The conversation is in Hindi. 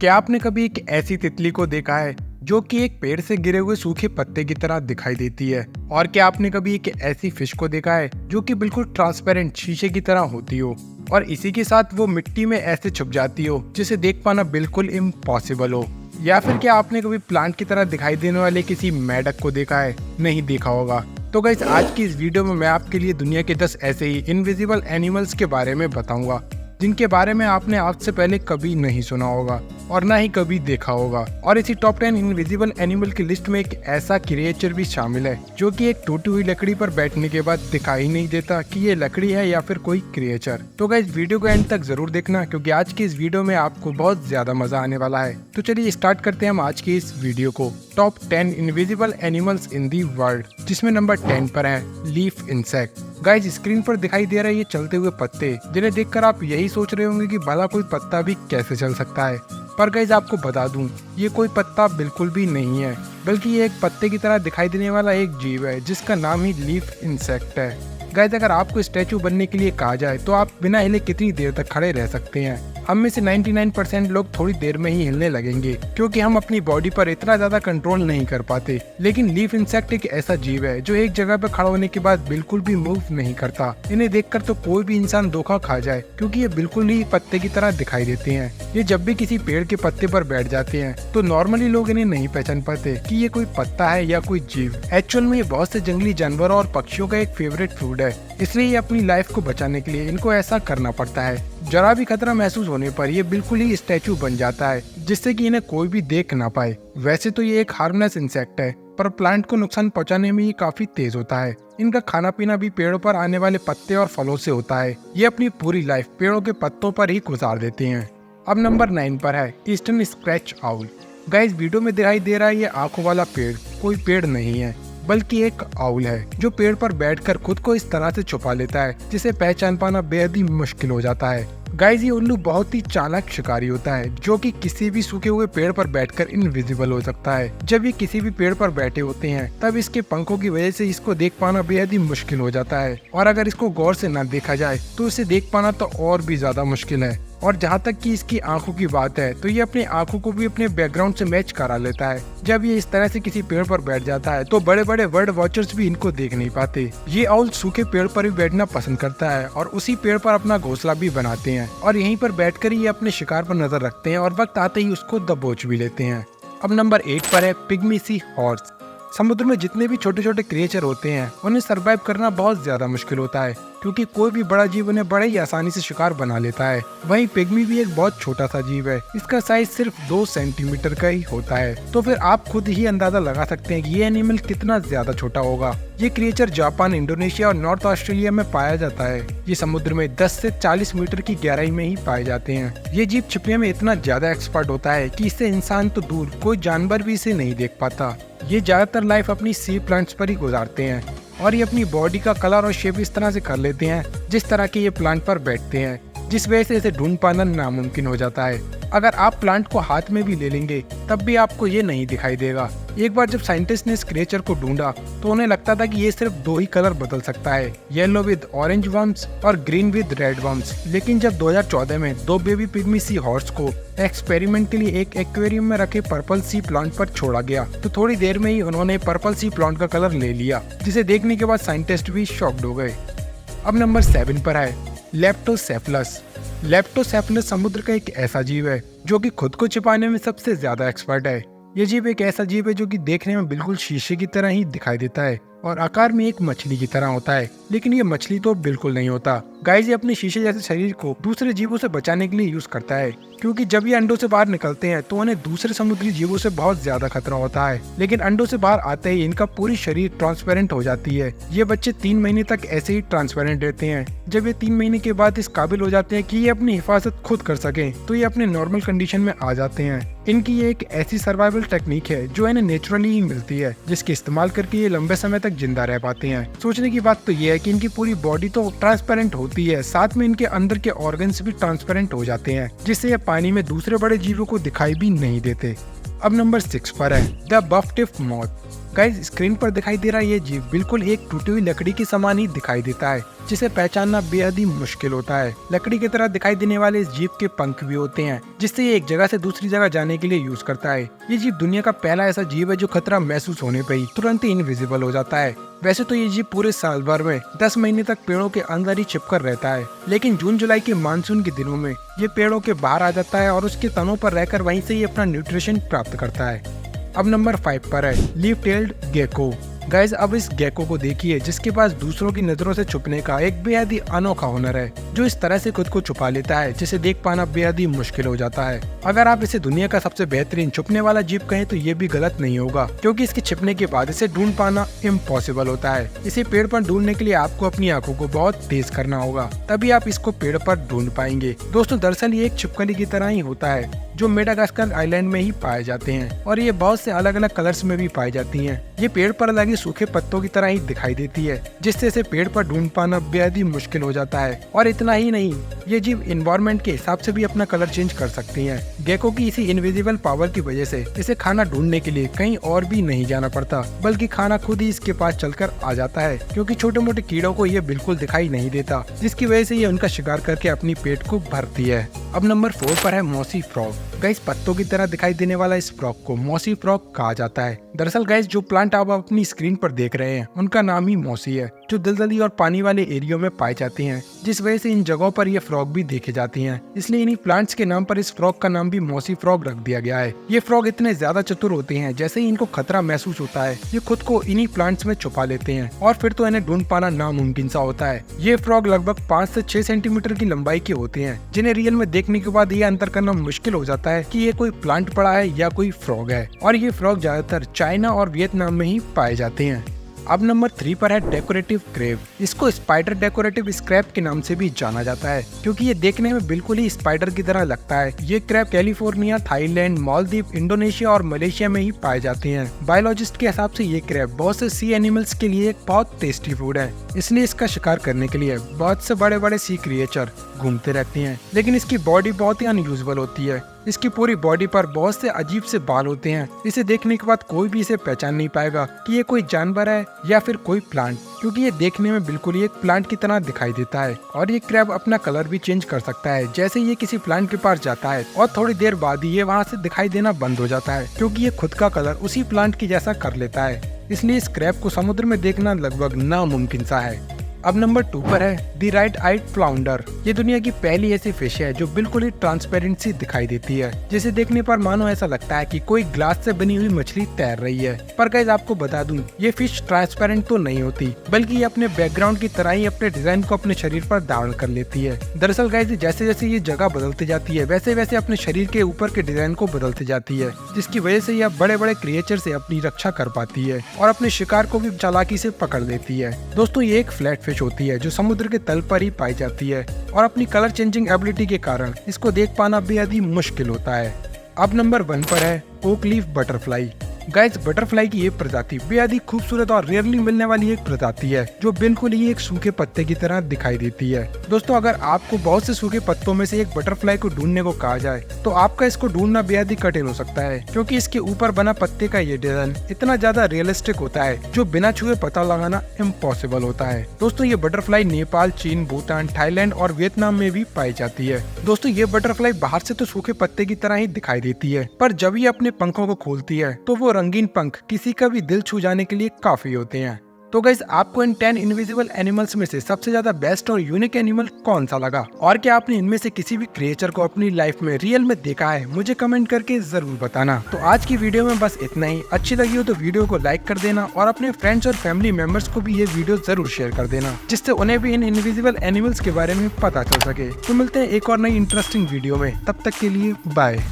क्या आपने कभी एक ऐसी तितली को देखा है जो कि एक पेड़ से गिरे हुए सूखे पत्ते की तरह दिखाई देती है? और क्या आपने कभी एक ऐसी फिश को देखा है जो कि बिल्कुल ट्रांसपेरेंट शीशे की तरह होती हो और इसी के साथ वो मिट्टी में ऐसे छुप जाती हो जिसे देख पाना बिल्कुल इम्पॉसिबल हो? या फिर क्या आपने कभी प्लांट की तरह दिखाई देने वाले किसी मेढक को देखा है? नहीं देखा होगा। तो गाइस, आज की इस वीडियो में मैं आपके लिए दुनिया के 10 ऐसे ही इनविजिबल एनिमल्स के बारे में बताऊंगा जिनके बारे में आपने आज से पहले कभी नहीं सुना होगा और ना ही कभी देखा होगा। और इसी टॉप 10 इनविजिबल एनिमल की लिस्ट में एक ऐसा क्रिएचर भी शामिल है जो कि एक टूटी हुई लकड़ी पर बैठने के बाद दिखाई नहीं देता कि ये लकड़ी है या फिर कोई क्रिएचर। तो गाइस, वीडियो को एंड तक जरूर देखना क्योंकि आज की इस वीडियो में आपको बहुत ज्यादा मजा आने वाला है। तो चलिए स्टार्ट करते हैं हम आज की इस वीडियो को। Top 10 invisible animals in the world, जिसमें नंबर 10 पर है लीफ इंसेक्ट। गाइस, स्क्रीन पर दिखाई दे रहा है ये चलते हुए पत्ते, जिन्हें देखकर आप यही सोच रहे होंगे कि भला कोई पत्ता भी कैसे चल सकता है। पर गाइस, आपको बता दूं, ये कोई पत्ता बिल्कुल भी नहीं है, बल्कि ये एक पत्ते की तरह दिखाई देने वाला एक जीव है जिसका नाम ही लीफ इंसेक्ट है। गाइस, अगर आपको स्टैचू बनने के लिए कहा जाए तो आप बिना हिले कितनी देर तक खड़े रह सकते हैं? हम में से 99% लोग थोड़ी देर में ही हिलने लगेंगे क्योंकि हम अपनी बॉडी पर इतना ज्यादा कंट्रोल नहीं कर पाते। लेकिन लीफ इंसेक्ट एक ऐसा जीव है जो एक जगह पर खड़ा होने के बाद बिल्कुल भी मूव नहीं करता। इन्हें देखकर तो कोई भी इंसान धोखा खा जाए क्योंकि ये बिल्कुल ही पत्ते की तरह दिखाई देते हैं। ये जब भी किसी पेड़ के पत्ते पर बैठ जाते हैं तो नॉर्मली लोग इन्हें नहीं पहचान पाते कि ये कोई पत्ता है या कोई जीव। एक्चुअल में ये बहुत से जंगली जानवरों और पक्षियों का एक फेवरेट फूड है, इसलिए ये अपनी लाइफ को बचाने के लिए इनको ऐसा करना पड़ता है। जरा भी खतरा महसूस होने पर ये बिल्कुल ही स्टैचू बन जाता है जिससे कि इन्हें कोई भी देख ना पाए। वैसे तो ये एक हार्मलेस इंसेक्ट है, पर प्लांट को नुकसान पहुंचाने में ये काफी तेज होता है। इनका खाना पीना भी पेड़ों पर आने वाले पत्ते और फलों से होता है। ये अपनी पूरी लाइफ पेड़ों के पत्तों पर ही गुजार देते हैं। अब नंबर 9 पर है eastern scratch owl. Guys, video में दिखाई दे रहा है ये आंखों वाला पेड़ कोई पेड़ नहीं है बल्कि एक आउल है जो पेड़ पर बैठकर खुद को इस तरह से छुपा लेता है जिसे पहचान पाना बेहद ही मुश्किल हो जाता है। गाइस, ये उल्लू बहुत ही चालाक शिकारी होता है जो कि किसी भी सूखे हुए पेड़ पर बैठकर इनविजिबल हो सकता है। जब ये किसी भी पेड़ पर बैठे होते हैं तब इसके पंखों की वजह से इसको देख पाना बेहद ही मुश्किल हो जाता है और अगर इसको गौर से न देखा जाए तो इसे देख पाना तो और भी ज्यादा मुश्किल है। और जहाँ तक कि इसकी आंखों की बात है तो ये अपनी आंखों को भी अपने बैकग्राउंड से मैच करा लेता है। जब ये इस तरह से किसी पेड़ पर बैठ जाता है तो बड़े बड़े बर्ड वॉचर्स भी इनको देख नहीं पाते। ये आउल सूखे पेड़ पर भी बैठना पसंद करता है और उसी पेड़ पर अपना घोंसला भी बनाते हैं और यहीं पर बैठकर ही ये अपने शिकार पर नजर रखते हैं और वक्त आते ही उसको दबोच भी लेते हैं। अब नंबर 8 पर है पिग्मी सी हॉर्स। समुद्र में जितने भी छोटे छोटे क्रिएचर होते हैं उन्हें सरवाइव करना बहुत ज्यादा मुश्किल होता है क्योंकि कोई भी बड़ा जीव उन्हें बड़े ही आसानी से शिकार बना लेता है। वहीं पिग्मी भी एक बहुत छोटा सा जीव है, इसका साइज सिर्फ 2 सेंटीमीटर का ही होता है। तो फिर आप खुद ही अंदाजा लगा सकते हैं कि ये एनिमल कितना ज्यादा छोटा होगा। ये क्रिएचर जापान, इंडोनेशिया और नॉर्थ ऑस्ट्रेलिया में पाया जाता है। ये समुद्र में 10 से 40 मीटर की गहराई में ही पाए जाते हैं। ये जीव छिपने में इतना ज्यादा एक्सपर्ट होता है कि इससे इंसान तो दूर कोई जानवर भी इसे नहीं देख पाता। ये ज्यादातर लाइफ अपनी सी प्लांट्स पर ही गुजारते हैं और ये अपनी बॉडी का कलर और शेप इस तरह से कर लेते हैं जिस तरह के ये प्लांट पर बैठते हैं, जिस वजह से इसे ढूंढ पाना नामुमकिन हो जाता है। अगर आप प्लांट को हाथ में भी ले लेंगे तब भी आपको ये नहीं दिखाई देगा। एक बार जब साइंटिस्ट ने इस क्रिएचर को ढूंढा तो उन्हें लगता था कि ये सिर्फ 2 ही कलर बदल सकता है, येलो विद ऑरेंज वर्म्स और ग्रीन विद रेड वर्म्स। लेकिन जब 2014 में 2 बेबी पिग्मी सी हॉर्स को एक्सपेरिमेंट के लिए एक एक्वेरियम में रखे पर्पल सी प्लांट पर छोड़ा गया तो थोड़ी देर में ही उन्होंने पर्पल सी प्लांट का कलर ले लिया, जिसे देखने के बाद साइंटिस्ट भी शॉक्ड हो गए। अब नंबर 7 पर है लेप्टोसेफलस। लेप्टोसेफलस समुद्र का एक ऐसा जीव है जो कि खुद को छिपाने में सबसे ज्यादा एक्सपर्ट है। ये जीव एक ऐसा जीव है जो कि देखने में बिल्कुल शीशे की तरह ही दिखाई देता है और आकार में एक मछली की तरह होता है, लेकिन ये मछली तो बिल्कुल नहीं होता। गाइस, ये अपने शीशे जैसे शरीर को दूसरे जीवों से बचाने के लिए यूज करता है क्योंकि जब ये अंडों से बाहर निकलते हैं तो उन्हें दूसरे समुद्री जीवों से बहुत ज्यादा खतरा होता है। लेकिन अंडों से बाहर आते ही इनका पूरी शरीर ट्रांसपेरेंट हो जाती है। ये बच्चे 3 महीने तक ऐसे ही ट्रांसपेरेंट रहते हैं। जब ये 3 महीने के बाद इस काबिल हो जाते हैं कि ये अपनी हिफाजत खुद कर सकें तो ये अपने नॉर्मल कंडीशन में आ जाते हैं। इनकी ये एक ऐसी सर्वाइवल टेक्निक है जो इन्हें नेचुरली ही मिलती है, जिसके इस्तेमाल करके ये लंबे समय तक जिंदा रह पाते हैं। सोचने की बात तो ये है कि इनकी पूरी बॉडी तो ट्रांसपेरेंट होती है, साथ में इनके अंदर के ऑर्गन्स भी ट्रांसपेरेंट हो जाते हैं, जिससे ये पानी में दूसरे बड़े जीवों को दिखाई भी नहीं देते। अब नंबर 6 पर है the buff tip moth. Guys screen पर दिखाई दे रहा ये जीव बिल्कुल एक टूटी हुई लकड़ी के समान ही दिखाई देता है, जिसे पहचानना बेहद ही मुश्किल होता है। लकड़ी की तरह दिखाई देने वाले इस जीव के पंख भी होते हैं, जिससे ये एक जगह से दूसरी जगह जाने के लिए यूज करता है। ये जीव दुनिया का पहला ऐसा जीव है जो खतरा महसूस होने पर ही तुरंत ही इनविजिबल हो जाता है। वैसे तो ये जीव पूरे साल भर में 10 महीने तक पेड़ों के अंदर ही छिपकर रहता है, लेकिन जून जुलाई के मानसून के दिनों में ये पेड़ों के बाहर आ जाता है और उसके तनों पर रहकर वहीं से ही अपना न्यूट्रिशन प्राप्त करता है। अब नंबर 5 पर है लीफ टेल्ड गेको। गाइस अब इस गेको को देखिए, जिसके पास दूसरों की नजरों से छुपने का एक बेहद ही अनोखा हुनर है, जो इस तरह से खुद को छुपा लेता है जिसे देख पाना बेहद ही मुश्किल हो जाता है। अगर आप इसे दुनिया का सबसे बेहतरीन छुपने वाला जीव कहें तो ये भी गलत नहीं होगा, क्योंकि इसके छिपने के बाद इसे ढूंढ पाना इम्पॉसिबल होता है। इसे पेड़ पर ढूंढने के लिए आपको अपनी आंखों को बहुत तेज करना होगा, तभी आप इसको पेड़ पर ढूंढ पाएंगे। दोस्तों दरअसल ये एक छिपकली की तरह ही होता है, जो मेडागास्कर आइलैंड में ही पाए जाते हैं, और ये बहुत से अलग अलग कलर्स में भी पाई जाती हैं। ये पेड़ पर लगे सूखे पत्तों की तरह ही दिखाई देती है, जिससे इसे पेड़ पर ढूंढ पाना बेहद ही मुश्किल हो जाता है। और इतना ही नहीं, ये जीव इन्वायरमेंट के हिसाब से भी अपना कलर चेंज कर सकती हैं। गेको की इसी इनविजिबल पावर की वजह से इसे खाना ढूंढने के लिए कहीं और भी नहीं जाना पड़ता, बल्कि खाना खुद ही इसके पास चलकर आ जाता है, क्योंकि छोटे मोटे कीड़ों को ये बिल्कुल दिखाई नहीं देता, जिसकी वजह से ये उनका शिकार करके अपनी पेट को भरती है। अब नंबर 4 पर है मॉसी फ्रॉग। गाइस पत्तों की तरह दिखाई देने वाला इस फ्रॉग को मॉसी फ्रॉग कहा जाता है। दरअसल गाइस जो प्लांट आप अपनी स्क्रीन पर देख रहे हैं उनका नाम ही मॉसी है, जो दलदली और पानी वाले एरियो में पाए जाते हैं, जिस वजह से इन जगहों पर ये फ्रॉग भी देखे जाती हैं। इसलिए इन्हीं प्लांट्स के नाम पर इस फ्रॉग का नाम भी मॉसी फ्रॉग रख दिया गया है। ये फ्रॉग इतने ज्यादा चतुर होते हैं, जैसे ही इनको खतरा महसूस होता है ये खुद को इन्हीं प्लांट्स में छुपा लेते हैं, और फिर तो इन्हें ढूंढ पाना नामुमकिन सा होता है। ये फ्रॉग लगभग 5 से 6 सेंटीमीटर की लंबाई के होते हैं, जिन्हें रियल में देखने के बाद ये अंतर करना मुश्किल हो जाता है कि ये कोई प्लांट पड़ा है या कोई फ्रॉग है। और ये फ्रॉग ज्यादातर चाइना और वियतनाम में ही पाए जाते हैं। अब नंबर 3 पर है डेकोरेटिव क्रेब। इसको स्पाइडर डेकोरेटिव स्क्रैप के नाम से भी जाना जाता है, क्योंकि ये देखने में बिल्कुल ही स्पाइडर की तरह लगता है। ये crab California, Thailand, Maldives, Indonesia और मलेशिया में ही पाए जाते हैं। बायोलॉजिस्ट के हिसाब से ये क्रैब बहुत से सी एनिमल्स के लिए एक बहुत टेस्टी फूड है, इसलिए इसका शिकार करने के लिए बहुत से बड़े बड़े सी क्रिएचर घूमते रहते हैं। लेकिन इसकी बॉडी बहुत ही अनयूजुअल होती है। इसकी पूरी बॉडी पर बहुत से अजीब से बाल होते हैं। इसे देखने के बाद कोई भी इसे पहचान नहीं पाएगा कि ये कोई जानवर है या फिर कोई प्लांट, क्योंकि ये देखने में बिल्कुल ही एक प्लांट की तरह दिखाई देता है। और ये क्रैब अपना कलर भी चेंज कर सकता है, जैसे ये किसी प्लांट के पास जाता है और थोड़ी देर बाद ही ये वहाँ से दिखाई देना बंद हो जाता है, क्योंकि ये खुद का कलर उसी प्लांट की जैसा कर लेता है। इसलिए इस क्रैब को समुद्र में देखना लगभग नामुमकिन सा है। अब नंबर 2 पर है दी राइट आइड फ्लाउंडर। ये दुनिया की पहली ऐसी फिश है जो बिल्कुल ही ट्रांसपेरेंट सी दिखाई देती है, जिसे देखने पर मानो ऐसा लगता है कि कोई ग्लास से बनी हुई मछली तैर रही है। पर गाइस आपको बता दूं, ये फिश ट्रांसपेरेंट तो नहीं होती, बल्कि ये अपने बैकग्राउंड की तरह ही अपने डिजाइन को अपने शरीर पर धारण कर लेती है। दरअसल गाइस जैसे जैसे ये जगह बदलती जाती है, वैसे वैसे अपने शरीर के ऊपर के डिजाइन को बदलती जाती है, जिसकी वजह से यह बड़े बड़े क्रिएचर से अपनी रक्षा कर पाती है और अपने शिकार को भी चालाकी से पकड़ लेती है। दोस्तों ये एक फ्लैट फिश होती है जो समुद्र के तल पर ही पाई जाती है, और अपनी कलर चेंजिंग एबिलिटी के कारण इसको देख पाना बेहद ही मुश्किल होता है। अब नंबर 1 पर है oak leaf butterfly. Guys butterfly की ये प्रजाति बेहद ही खूबसूरत और रेयरली मिलने वाली एक प्रजाति है, जो बिल्कुल ही एक सूखे पत्ते की तरह दिखाई देती है। दोस्तों अगर आपको बहुत से सूखे पत्तों में से एक बटरफ्लाई को ढूंढने को कहा जाए तो आपका इसको ढूंढना बेहद ही कठिन हो सकता है, क्योंकि इसके ऊपर बना पत्ते का ये डिजाइन इतना ज्यादा रियलिस्टिक होता है जो बिना छुए पता लगाना इम्पॉसिबल होता है। दोस्तों ये बटरफ्लाई नेपाल, चीन, भूटान, थाईलैंड और वियतनाम में भी पाई जाती है। दोस्तों ये बटरफ्लाई बाहर से तो सूखे पत्ते की तरह ही दिखाई देती है, पर जब ये अपने पंखों को खोलती है तो वो रंगीन पंख किसी का भी दिल छू जाने के लिए काफी होते हैं। तो गाइस आपको इन 10 इनविजिबल एनिमल्स में से सबसे ज्यादा बेस्ट और यूनिक एनिमल कौन सा लगा, और क्या आपने इनमें से किसी भी क्रिएचर को अपनी लाइफ में रियल में देखा है, मुझे कमेंट करके जरूर बताना। तो आज की वीडियो में बस इतना ही। अच्छी लगी हो तो वीडियो को लाइक कर देना और अपने फ्रेंड्स और फैमिली मेंबर्स को भी ये वीडियो जरूर शेयर कर देना, जिससे उन्हें भी इन इनविजिबल एनिमल्स के बारे में पता चल सके। तो मिलते हैं एक और नई इंटरेस्टिंग वीडियो में, तब तक के लिए बाय।